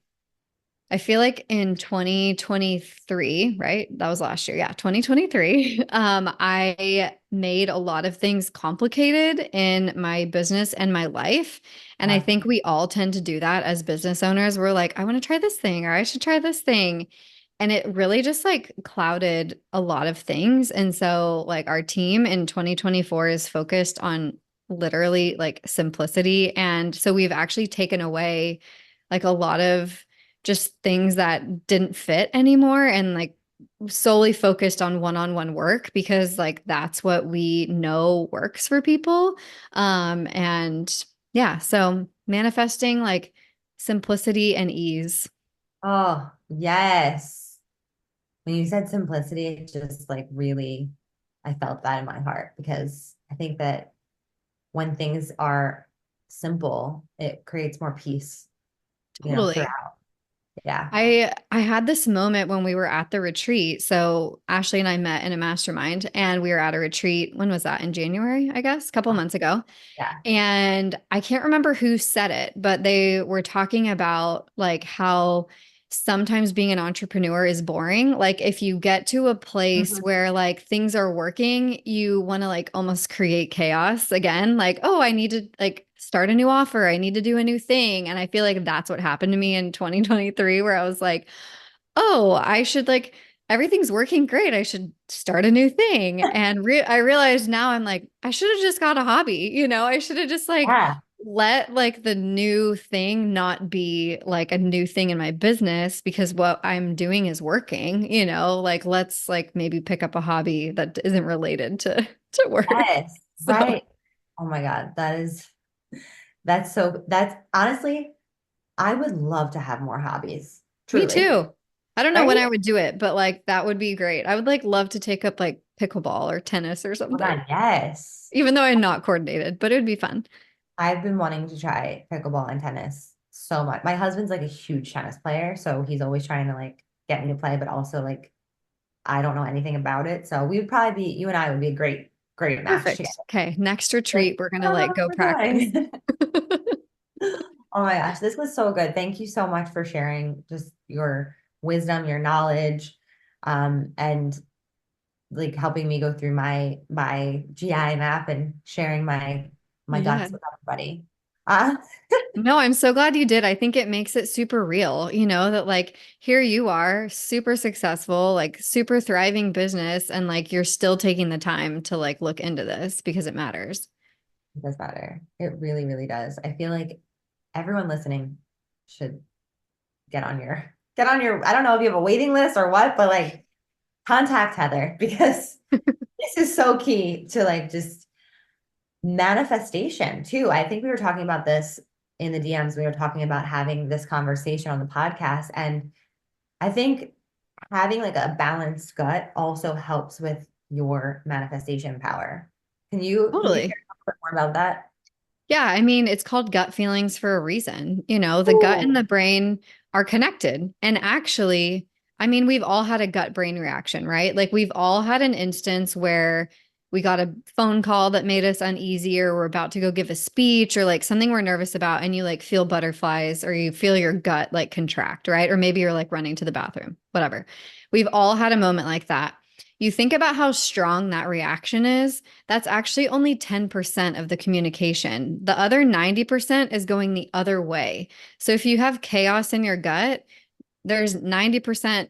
I feel like in 2023, right? That was last year. Yeah, 2023. I made a lot of things complicated in my business and my life. And I Yeah. think we all tend to do that as business owners. We're like, I want to try this thing or I should try this thing. And it really just like clouded a lot of things. And so, like, our team in 2024 is focused on literally like simplicity. And so we've actually taken away like a lot of just things that didn't fit anymore and like solely focused on one-on-one work because like that's what we know works for people. And yeah, so manifesting like simplicity and ease. Oh, yes. When you said simplicity, it just like really, I felt that in my heart because I think that when things are simple, it creates more peace, Totally. throughout. Yeah. I had this moment when we were at the retreat. So Ashley and I met in a mastermind and we were at a retreat. When was that? In January, I guess, a couple months ago. Yeah. And I can't remember who said it, but they were talking about like how sometimes being an entrepreneur is boring. Like if you get to a place Mhm. where like things are working, you want to like almost create chaos again. Like, oh, I need to like start a new offer. I need to do a new thing. And I feel like that's what happened to me in 2023, where I was like, oh, I should like everything's working great. I should start a new thing. And I realized now I'm like, I should have just got a hobby. I should have just like Yeah. let like the new thing not be like a new thing in my business because what I'm doing is working, like let's like maybe pick up a hobby that isn't related to work. Yes. So Right. Oh my God. That's honestly, I would love to have more hobbies. me Truly. too. I don't know when Right? I would do it, but like that would be great. I would like love to take up like pickleball or tennis or Oh my something. God. Yes. Even though I'm not coordinated, but it would be fun. I've been wanting to try pickleball and tennis so much. My husband's like a huge tennis player, so he's always trying to like get me to play, but also like I don't know anything about it. So we would probably be, you and I would be a great match together. Perfect. Okay, next Like, retreat, we're I gonna don't know like what go we're practice. doing. Oh my gosh, this was so good. Thank you so much for sharing just your wisdom, your knowledge, and like helping me go through my GI map and sharing my Yeah. guts with everybody. Uh, No, I'm so glad you did. I think it makes it super real, that like here you are, super successful, like super thriving business, and like you're still taking the time to like look into this because it matters. it does matter. It really, really does. I feel like everyone listening should get on your, I don't know if you have a waiting list or what, but like contact Heather because this is so key to like just manifestation too. I think we were talking about this in the DMs. We were talking about having this conversation on the podcast. And I think having like a balanced gut also helps with your manifestation power. Can you share Totally. a little bit more about that? Yeah, I mean, it's called gut feelings for a reason. The gut and Ooh. the brain are connected. And actually, I mean, we've all had a gut brain reaction, right? Like we've all had an instance where we got a phone call that made us uneasy, or we're about to go give a speech, or like something we're nervous about, and you like feel butterflies or you feel your gut like contract, right? Or maybe you're like running to the bathroom, whatever. We've all had a moment like that. You think about how strong that reaction is. That's actually only 10% of the communication. The other 90% is going the other way. So if you have chaos in your gut, there's 90%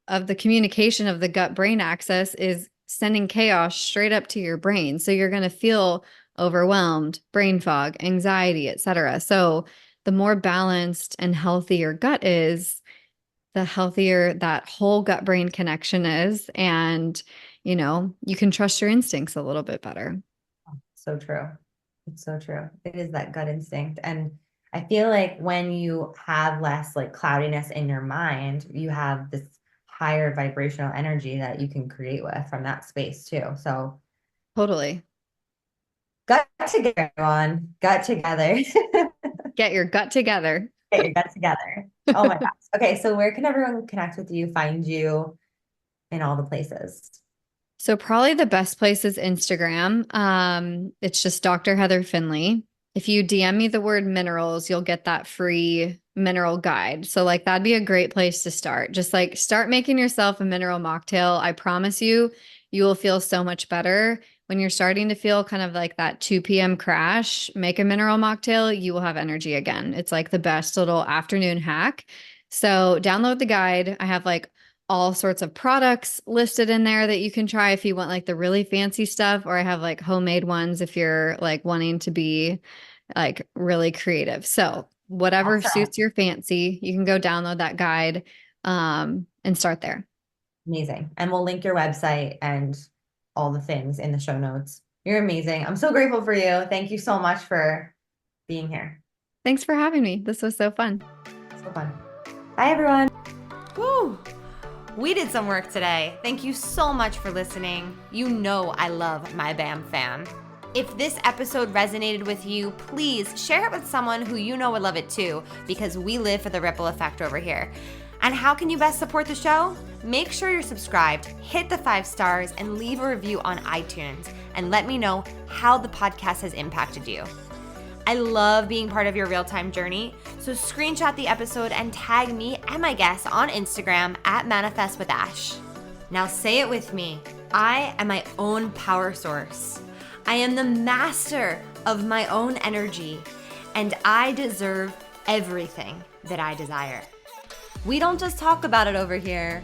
of the communication of the gut brain axis is sending chaos straight up to your brain. So you're going to feel overwhelmed, brain fog, anxiety, etc. So the more balanced and healthy your gut is, the healthier that whole gut brain connection is. And, you can trust your instincts a little bit better. So true. It's so true. It is that gut instinct. And I feel like when you have less like cloudiness in your mind, you have this higher vibrational energy that you can create with from that space too. So Totally. Gut together, everyone. Gut together. Get your gut together. Get your gut together. Oh my gosh. Okay, so where can everyone connect with you, find you in all the places? So probably the best place is Instagram. It's just Dr. Heather Finley. If you DM me the word minerals, you'll get that free mineral guide. So like that'd be a great place to start. Just like start making yourself a mineral mocktail. I promise you, you will feel so much better. When you're starting to feel kind of like that 2 p.m. crash, make a mineral mocktail, you will have energy again. It's like the best little afternoon hack. So download the guide. I have like all sorts of products listed in there that you can try if you want like the really fancy stuff, or I have like homemade ones if you're like wanting to be like really creative. So whatever Awesome. suits your fancy, you can go download that guide and start there. Amazing. And we'll link your website and all the things in the show notes. You're amazing. I'm so grateful for you. Thank you so much for being here. Thanks for having me. This was so fun. So fun. Bye, everyone. Woo! We did some work today. Thank you so much for listening. You know I love my BAM fan. If this episode resonated with you, please share it with someone who you know would love it too, because we live for the ripple effect over here. And how can you best support the show? Make sure you're subscribed, hit the 5 stars, and leave a review on iTunes, and let me know how the podcast has impacted you. I love being part of your real-time journey, so screenshot the episode and tag me and my guests on Instagram at Manifest with Ash. Now say it with me. I am my own power source. I am the master of my own energy, and I deserve everything that I desire. We don't just talk about it over here,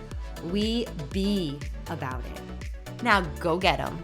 we be about it. Now go get 'em.